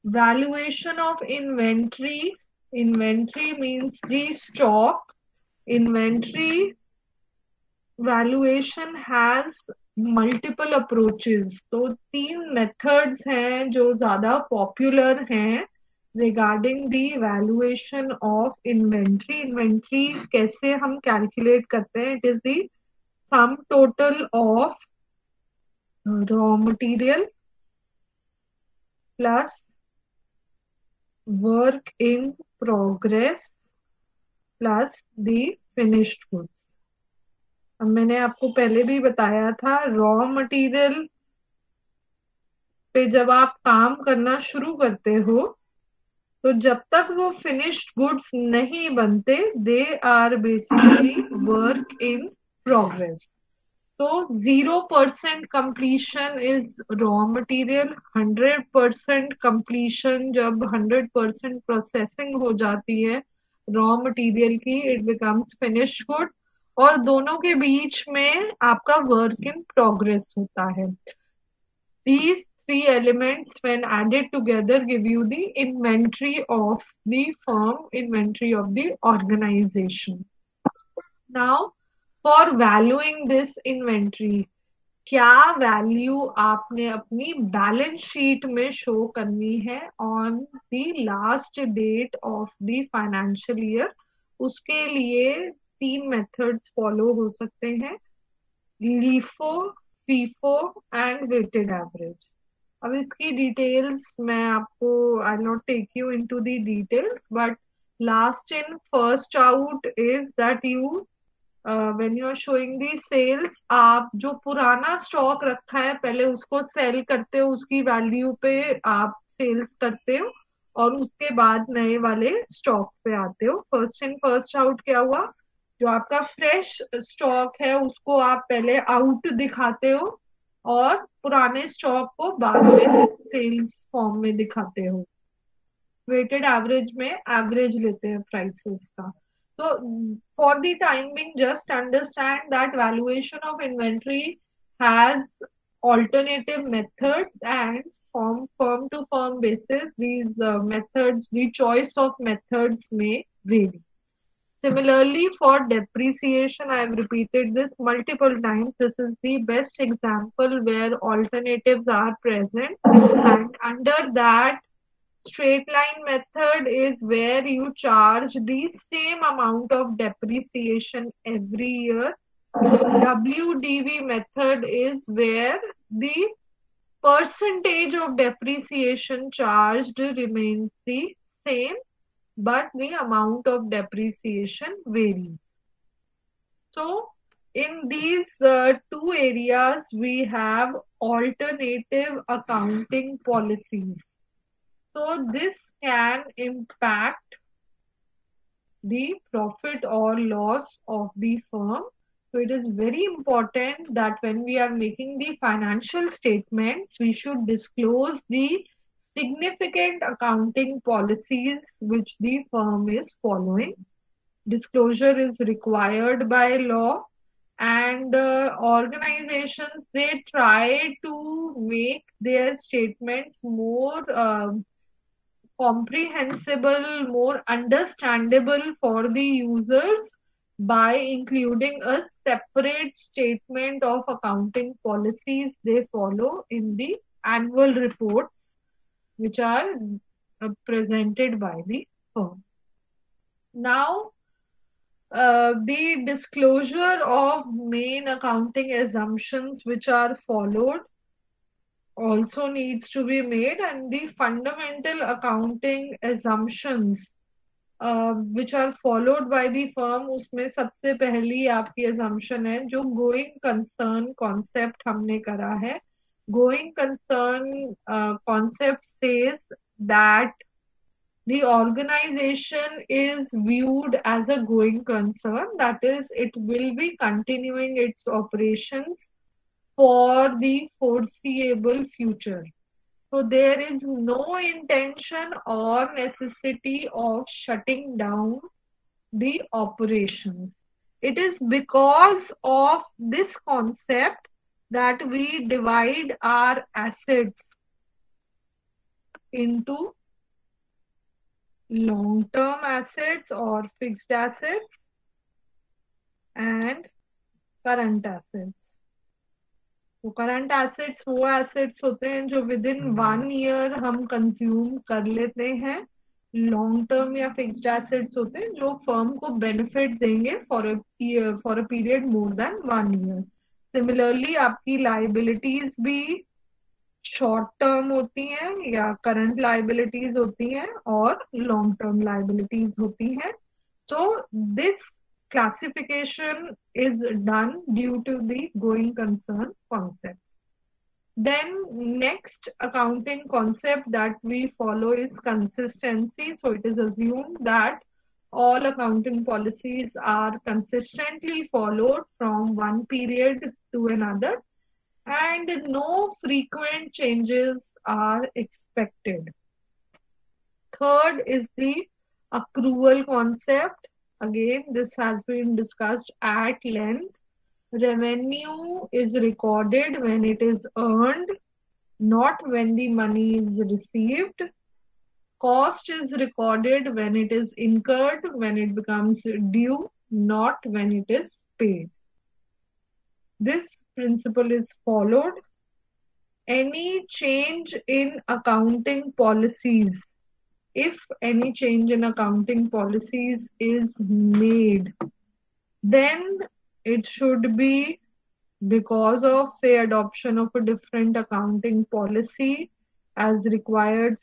Valuation of inventory. Inventory means the stock. Inventory valuation has multiple approaches. तो 3 methods हैं जो ज़्यादा popular हैं regarding the valuation of inventory. Inventory कैसे हम calculate करते हैं? It is the sum total of raw material plus work in progress plus the finished goods. अब मैंने आपको पहले भी बताया था, रॉ मटेरियल पे जब आप काम करना शुरू करते हो तो जब तक वो फिनिश्ड गुड्स नहीं बनते, they are basically work in progress. तो 0% completion is raw material. 100% completion, जब 100% प्रोसेसिंग हो जाती है रॉ मटेरियल की, इट बिकम्स फिनिश्ड गुड. और दोनों के बीच में आपका वर्क इन प्रोग्रेस होता है. These 3 elements when added together give you the inventory of the firm, inventory of the organization. Now, for valuing this inventory, क्या वैल्यू आपने अपनी बैलेंस शीट में शो करनी है on the last date of the financial year, उसके लिए 3 methods follow हो सकते हैं, LIFO, FIFO and weighted average. अब इसकी डिटेल्स मैं आपको, I not take you into the details, but last in first out is that you when you are showing the sales, आप जो पुराना स्टॉक रखा है पहले उसको सेल करते हो, उसकी वैल्यू पे आप सेल्स करते हो और उसके बाद नए वाले स्टॉक पे आते हो. फर्स्ट इन फर्स्ट आउट क्या हुआ? जो आपका फ्रेश स्टॉक है उसको आप पहले आउट दिखाते हो और पुराने स्टॉक को बाद में सेल्स फॉर्म में दिखाते हो. वेटेड एवरेज में एवरेज लेते हैं प्राइसेस का. So for the time being, just understand that valuation of inventory has alternative methods, and from firm to firm basis, these methods, the choice of methods may vary. Similarly, for depreciation, I have repeated this multiple times. This is the best example where alternatives are present, and under that, straight line method is where you charge the same amount of depreciation every year. WDV method is where the percentage of depreciation charged remains the same, but the amount of depreciation varies. So in these 2 areas, we have alternative accounting policies. So this can impact the profit or loss of the firm. So it is very important that when we are making the financial statements, we should disclose the significant accounting policies which the firm is following. Disclosure is required by law, and organizations, they try to make their statements more comprehensible, more understandable for the users by including a separate statement of accounting policies they follow in the annual reports which are presented by the firm. Now, the disclosure of main accounting assumptions which are followed also needs to be made, and the fundamental accounting assumptions which are followed by the firm, उसमें सबसे पहली आपकी assumption है जो going concern concept हमने करा है. Going concern concept says that the organization is viewed as a going concern, that is, it will be continuing its operations for the foreseeable future. So there is no intention or necessity of shutting down the operations. It is because of this concept that we divide our assets into long-term assets or fixed assets and current assets. तो current assets वो assets होते हैं जो with in 1 year हम consume कर लेते हैं. Long term या फिक्स्ड एसेट्स होते हैं जो फर्म को बेनिफिट देंगे for a period more than 1 year. Similarly आपकी लाइबिलिटीज भी शॉर्ट टर्म होती हैं या करंट लाइबिलिटीज होती हैं और लॉन्ग टर्म लाइबिलिटीज होती हैं. So this classification is done due to the going concern concept. Then next accounting concept that we follow is consistency. So it is assumed that all accounting policies are consistently followed from one period to another and no frequent changes are expected. Third is the accrual concept. Again, this has been discussed at length. Revenue is recorded when it is earned, not when the money is received. Cost is recorded when it is incurred, when it becomes due, not when it is paid. This principle is followed. Any change in accounting policies, if any change in accounting policies is made, then it should be because of, say, adoption of a different accounting policy as required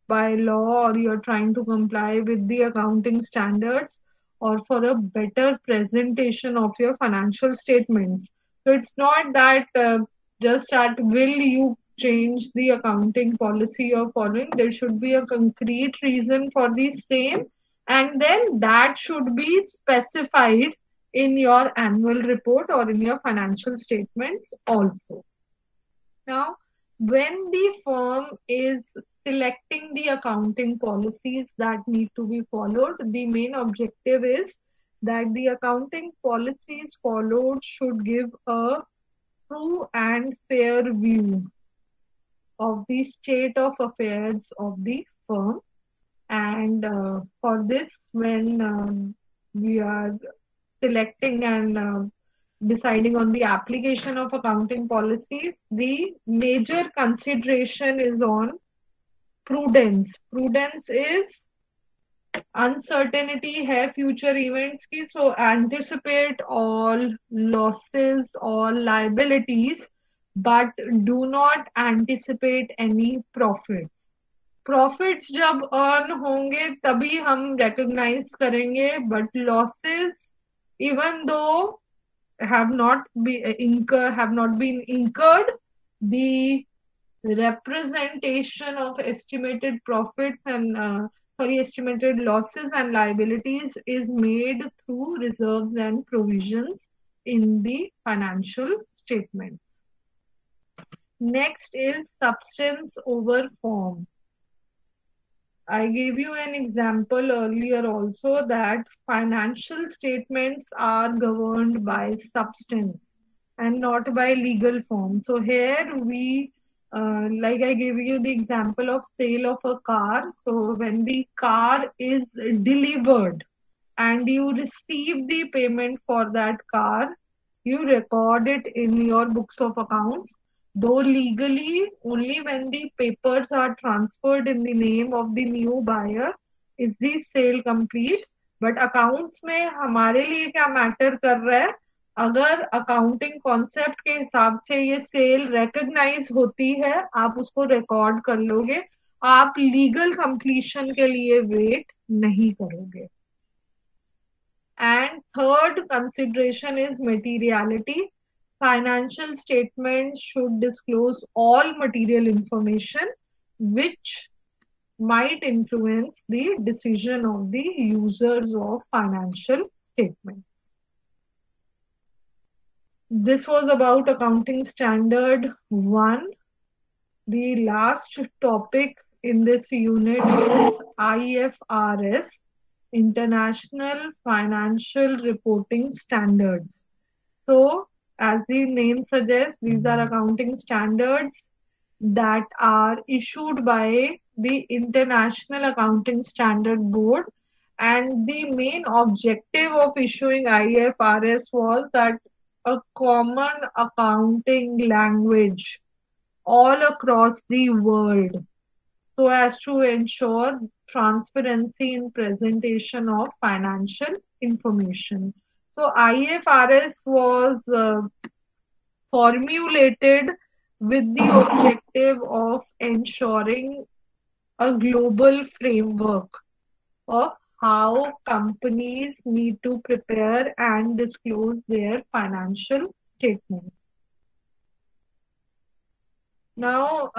by law, or you're trying to comply with the accounting standards, or for a better presentation of your financial statements. So it's not that just at will you change the accounting policy you're following. There should be a concrete reason for the same, and then that should be specified in your annual report or in your financial statements also. Now, when the firm is selecting the accounting policies that need to be followed, the main objective is that the accounting policies followed should give a true and fair view of the state of affairs of the firm. And for this, when we are selecting and deciding on the application of accounting policies, the major consideration is on prudence. Prudence is uncertainty है future events की, so anticipate all losses or liabilities but do not anticipate any profits. Profits जब earn होंगे तभी हम recognize करेंगे, but losses, even though have not been incurred, the representation of estimated profits and estimated losses and liabilities is made through reserves and provisions in the financial statements. Next is substance over form. I gave you an example earlier also that financial statements are governed by substance and not by legal form. So here we, like I gave you the example of sale of a car. So when the car is delivered and you receive the payment for that car, you record it in your books of accounts. Though legally, only when the papers are transferred in the name of the new buyer is the sale complete. But accounts में हमारे लिए क्या matter कर रहा है? अगर accounting concept के हिसाब से ये सेल रिकॉग्नाइज होती है, आप उसको रिकॉर्ड कर लोगे, आप लीगल कंप्लीशन के लिए वेट नहीं करोगे. And third consideration is materiality. Financial statements should disclose all material information which might influence the decision of the users of financial statements. This was about accounting standard 1. The last topic in this unit is IFRS, International Financial Reporting Standards. So, as the name suggests, these are accounting standards that are issued by the International Accounting Standard Board, and the main objective of issuing IFRS was that a common accounting language all across the world, so as to ensure transparency in presentation of financial information. So IFRS was formulated with the objective of ensuring a global framework of how companies need to prepare and disclose their financial statements. Now,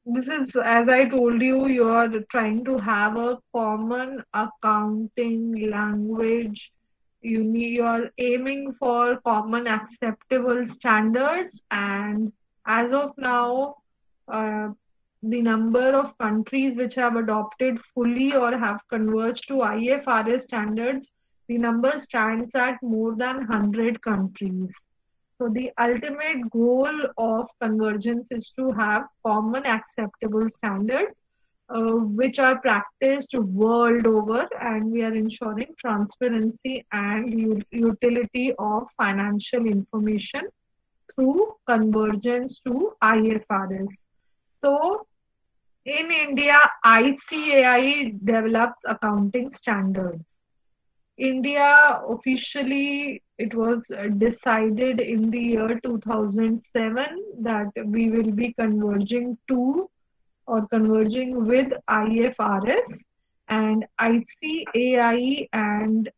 this is, as I told you, you are trying to have a common accounting language. You are aiming for common acceptable standards, and as of now, uh, the number of countries which have adopted fully or have converged to IFRS standards, the number stands at more than 100 countries. So the ultimate goal of convergence is to have common acceptable standards which are practiced world over, and we are ensuring transparency and utility of financial information through convergence to IFRS. So in India, ICAI develops accounting standards. India officially, it was decided in the year 2007 that we will be converging to or converging with IFRS, and ICAI and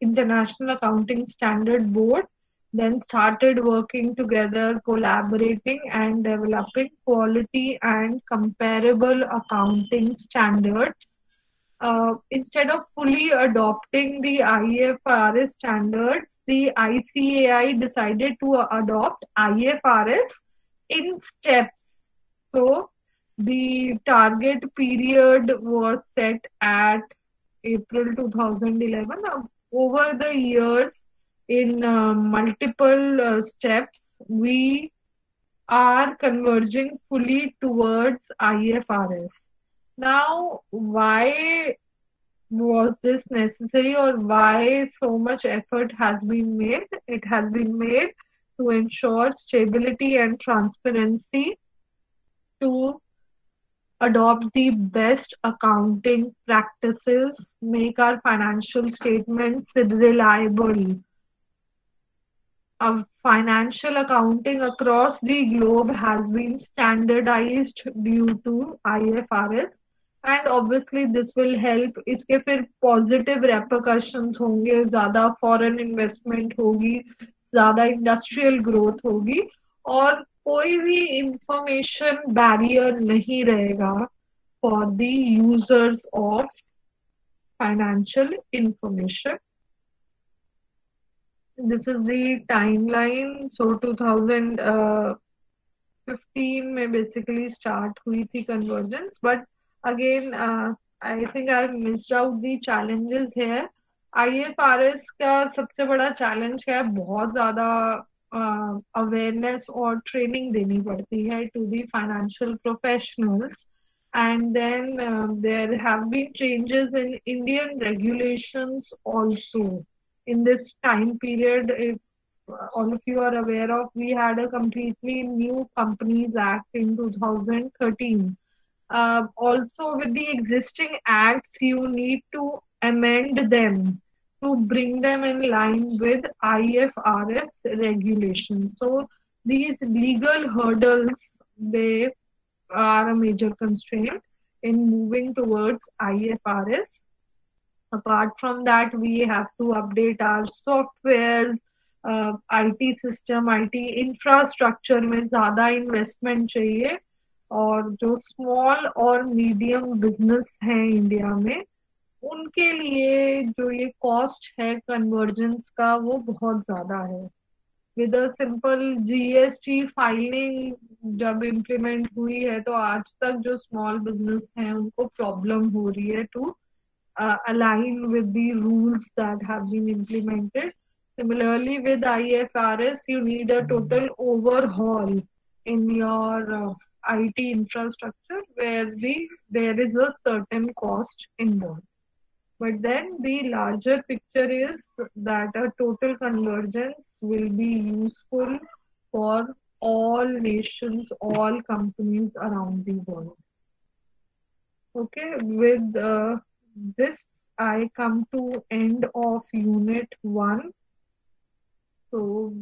International Accounting Standard Board then started working together, collaborating and developing quality and comparable accounting standards. Instead of fully adopting the IFRS standards, the ICAI decided to adopt IFRS in steps. So the target period was set at April 2011. Over the years, in multiple steps, we are converging fully towards IFRS. Now, why was this necessary, or why so much effort has been made? It has been made to ensure stability and transparency, to adopt the best accounting practices, make our financial statements reliable. Financial accounting across the globe has been standardized due to IFRS, and obviously this will help. इसके फिर positive repercussions होंगे, ज़्यादा foreign investment होगी, ज़्यादा industrial growth होगी, और कोई भी information barrier नहीं रहेगा for the users of financial information. This is the timeline. So 2015 में basically start हुई थी convergence, but again I think I've missed out the challenges here. IFRS का सबसे बड़ा challenge क्या है? बहुत ज़्यादा awareness और training देनी पड़ती है to the financial professionals. And then there have been changes in Indian regulations also. In this time period, if all of you are aware of, we had a completely new Companies Act in 2013. Also, with the existing acts, you need to amend them to bring them in line with IFRS regulations. So these legal hurdles, they are a major constraint in moving towards IFRS. Apart from that, we have to update our softwares, IT system, IT infrastructure में ज़्यादा investment चाहिए, और जो small और medium business हैं India में, उनके लिए जो ये cost है convergence का, वो बहुत ज़्यादा है. With a simple GST filing जब implement हुई है, तो आज तक जो small business हैं उनको problem हो रही है to align with the rules that have been implemented. Similarly, with IFRS, you need a total overhaul in your IT infrastructure where there is a certain cost involved. But then the larger picture is that a total convergence will be useful for all nations, all companies around the world. Okay, with this, I come to end of unit 1. So